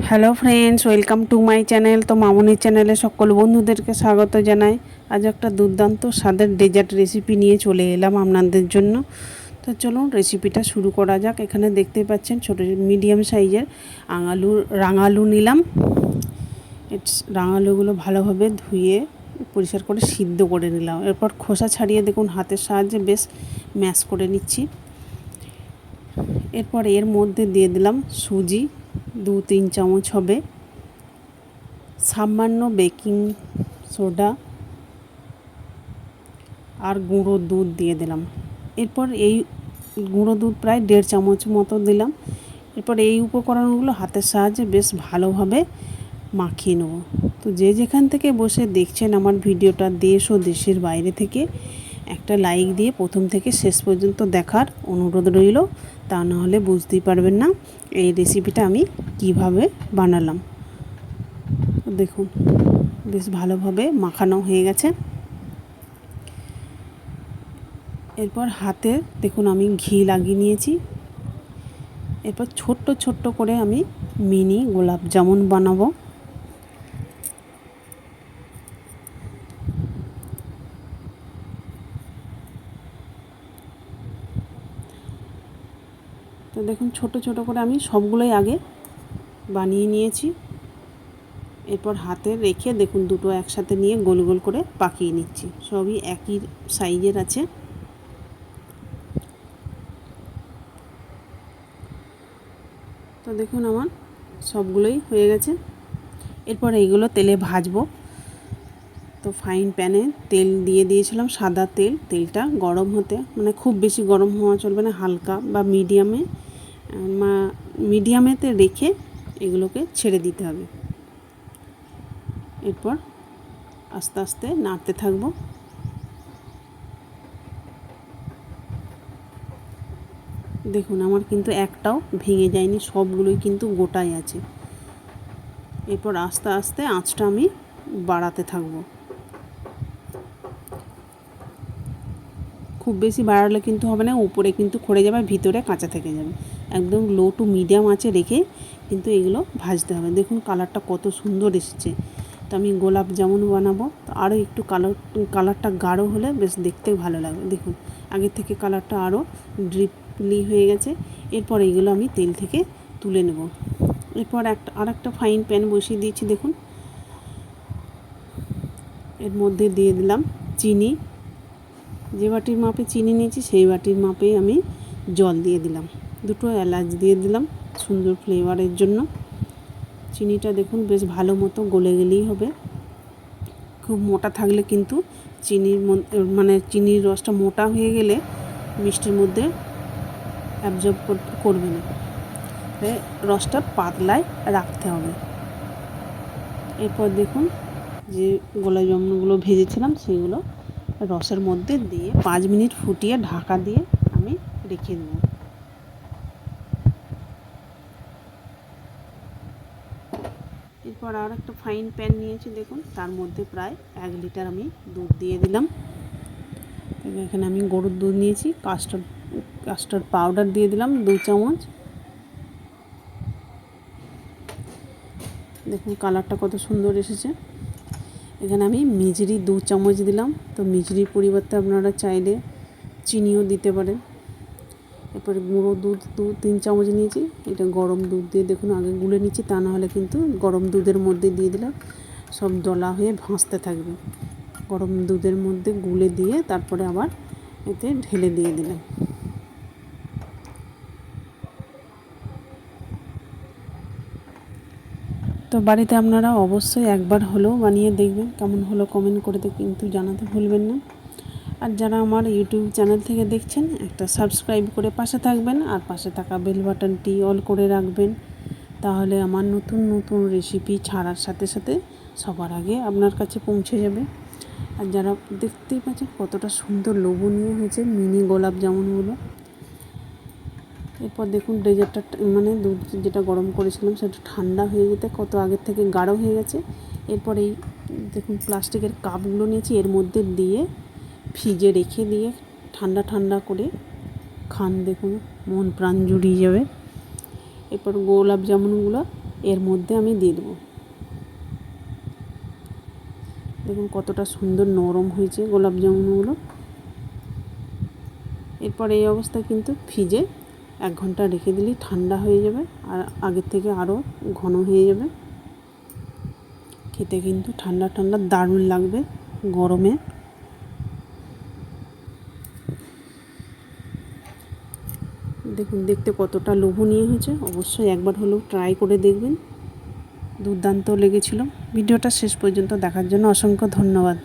Hello friends, welcome to my channel. তো মামনির চ্যানেলে সকল বন্ধুদেরকে স্বাগত জানাই। আজ একটা দুর্দান্ত স্বাদের ডেজার্ট রেসিপি নিয়ে চলে এলাম আপনাদের জন্য। তো চলুন রেসিপিটা শুরু করা যাক। এখানে দেখতে পাচ্ছেন ছোটো মিডিয়াম সাইজের রাঙালু নিলাম। রাঙালুগুলো ভালোভাবে ধুয়ে পরিষ্কার করে সিদ্ধ করে নিলাম। এরপর খোসা ছাড়িয়ে দেখুন হাতের সাহায্যে বেশ ম্যাশ করে নিচ্ছি। এরপর এর মধ্যে দিয়ে দিলাম সুজি 2-3 চামচ হবে, সামান্য বেকিং সোডা আর গুঁড়ো দুধ দিয়ে দিলাম। এরপর এই গুঁড়ো দুধ প্রায় 1.5 চামচ মতো দিলাম। এরপর এই উপকরণগুলো হাতের সাহায্যে বেশ ভালোভাবে মাখিয়ে নেব। তো যে যেখান থেকে বসে দেখছেন আমার ভিডিওটা, দেশ ও দেশের বাইরে থেকে, একটা লাইক দিয়ে প্রথম থেকে শেষ পর্যন্ত দেখার অনুরোধ রইল। তা না হলে বুঝতেই পারবেন না এই রেসিপিটা আমি কিভাবে বানালাম। দেখুন বেশ ভালোভাবে মাখানো হয়ে গেছে। এরপর হাতে দেখুন আমি ঘি লাগিয়ে নিয়েছি। এরপর ছোট্ট ছোট্ট করে আমি মিনি গোলাপ জামুন বানাবো। তো দেখুন ছোট ছোট করে আমি সবগুলোই আগে বানিয়ে নিয়েছি। এরপর হাতে রেখে দেখুন দুটো একসাথে নিয়ে গোল গোল করে পাকিয়ে নিচ্ছি। সবই একই সাইজের আছে। তো দেখুন আমার সবগুলোই হয়ে গেছে। এরপর এইগুলো তেলে ভাজবো। তো ফ্রাইং প্যানে তেল দিয়ে দিয়েছিলাম, সাদা তেল। তেলটা গরম হতে, মানে খুব বেশি গরম হওয়া চলবে না, হালকা বা মিডিয়ামেতে রেখে এগুলোকে ছেড়ে দিতে হবে। এরপর আস্তে আস্তে নাড়তে থাকবো। দেখুন আমার কিন্তু একটাও ভেঙে যায়নি, সবগুলোই কিন্তু গোটাই আছে। এরপর আস্তে আস্তে আঁচটা আমি বাড়াতে থাকবো। খুব বেশি বাড়ালে কিন্তু হবে না, উপরে কিন্তু খড়ে যাবে, ভিতরে কাঁচা থেকে যাবে। একদম লো টু মিডিয়াম আঁচে রেখে কিন্তু এগুলো ভাজতে হবে। দেখুন কালারটা কত সুন্দর এসেছে। তো আমি গোলাপ জামুন বানাবো, তো আরও একটু কালারটা গাঢ় হলে বেশ দেখতে ভালো লাগবে। দেখুন আগের থেকে কালারটা আরও ডিপলি হয়ে গেছে। এরপর এইগুলো আমি তেল থেকে তুলে নেব। এরপর আরেকটা ফ্রাইং প্যান বসিয়ে দিয়েছি। দেখুন এর মধ্যে দিয়ে দিলাম চিনি। যে বাটির মাপে চিনি নিয়েছি সেই বাটির মাপেই আমি জল দিয়ে দিলাম। দুটো এলাচ দিয়ে দিলাম সুন্দর ফ্লেভারের জন্য। চিনিটা দেখুন বেশ ভালো মতো গলে গেলেই হবে। খুব মোটা থাকলে কিন্তু চিনির রসটা মোটা হয়ে গেলে মিষ্টির মধ্যে অ্যাবজর্ব করবে না। রসটা পাতলায় রাখতে হবে। এরপর দেখুন যে গোলাপ জামুনগুলো ভেজেছিলাম সেগুলো রসের মধ্যে দিয়ে 5 মিনিট ফুটিয়ে ঢাকা দিয়ে আমি রেখে দেব। এরপর আর একটা ফ্রাইং প্যান নিয়েছি। দেখুন তার মধ্যে প্রায় 1 লিটার আমি দুধ দিয়ে দিলাম। এখানে আমি গরুর দুধ নিয়েছি। কাস্টার্ড পাউডার দিয়ে দিলাম 2 চামচ। দেখুন কালারটা কত সুন্দর এসেছে। এখানে আমি মিজরি 2 চামচ দিলাম। তো মিজরির পরিবর্তে আপনারা চাইলে চিনিও দিতে পারেন। এরপরে গুঁড়ো দুধ 2-3 চামচ নিয়েছি। এটা গরম দুধ দিয়ে দেখুন আগে গুলে নিচ্ছি, তা না হলে কিন্তু গরম দুধের মধ্যে দিয়ে দিলে সব দলা হয়ে ভাসতে থাকবে। গরম দুধের মধ্যে গুলে দিয়ে তারপরে আবার এতে ঢেলে দিয়ে দিলাম। তো বাড়িতে আপনারা অবশ্যই একবার হলেও বানিয়ে দেখবেন, কেমন হলো কমেন্ট করে কিন্তু জানাতে ভুলবেন না। আর যারা আমার ইউটিউব চ্যানেল থেকে দেখছেন একটা সাবস্ক্রাইব করে পাশে থাকবেন, আর পাশে থাকা বেল বাটনটি অল করে রাখবেন। তাহলে আমার নতুন নতুন রেসিপি ছাড়ার সাথে সাথে সবার আগে আপনার কাছে পৌঁছে যাবে। আর যারা দেখতেই পাচ্ছেন কতটা সুন্দর লোভনীয় হয়েছে মিনি গোলাপ জামুনগুলো। এরপর দেখুন ডেজার্টটা দুধ যেটা গরম করেছিলাম সেটা ঠান্ডা হয়ে যেতে কত আগের থেকে গাঢ় হয়ে গেছে। এরপর এই দেখুন প্লাস্টিকের কাপগুলো নিয়েছি, এর মধ্যে দিয়ে ফ্রিজে রেখে দিয়ে ঠান্ডা ঠান্ডা করে খান। দেখুন মন প্রাণ জুড়িয়ে যাবে। এরপর গোলাপ জামুনগুলো এর মধ্যে আমি দিয়ে দেবো। দেখুন কতটা সুন্দর নরম হয়েছে গোলাপ জামুনগুলো। এরপর এই অবস্থায় কিন্তু ফ্রিজে 1 ঘন্টা রেখে দিলেই ঠান্ডা হয়ে যাবে, আর আগের থেকে আরও ঘন হয়ে যাবে। খেতে কিন্তু ঠান্ডা ঠান্ডা দারুণ লাগবে গরমে। দেখুন দেখতে কতটা লোভনীয় হয়েছে, অবশ্যই একবার হলেও ট্রাই করে দেখবেন। দুর্দান্ত লেগেছিল। ভিডিওটা শেষ পর্যন্ত দেখার জন্য অসংখ্য ধন্যবাদ।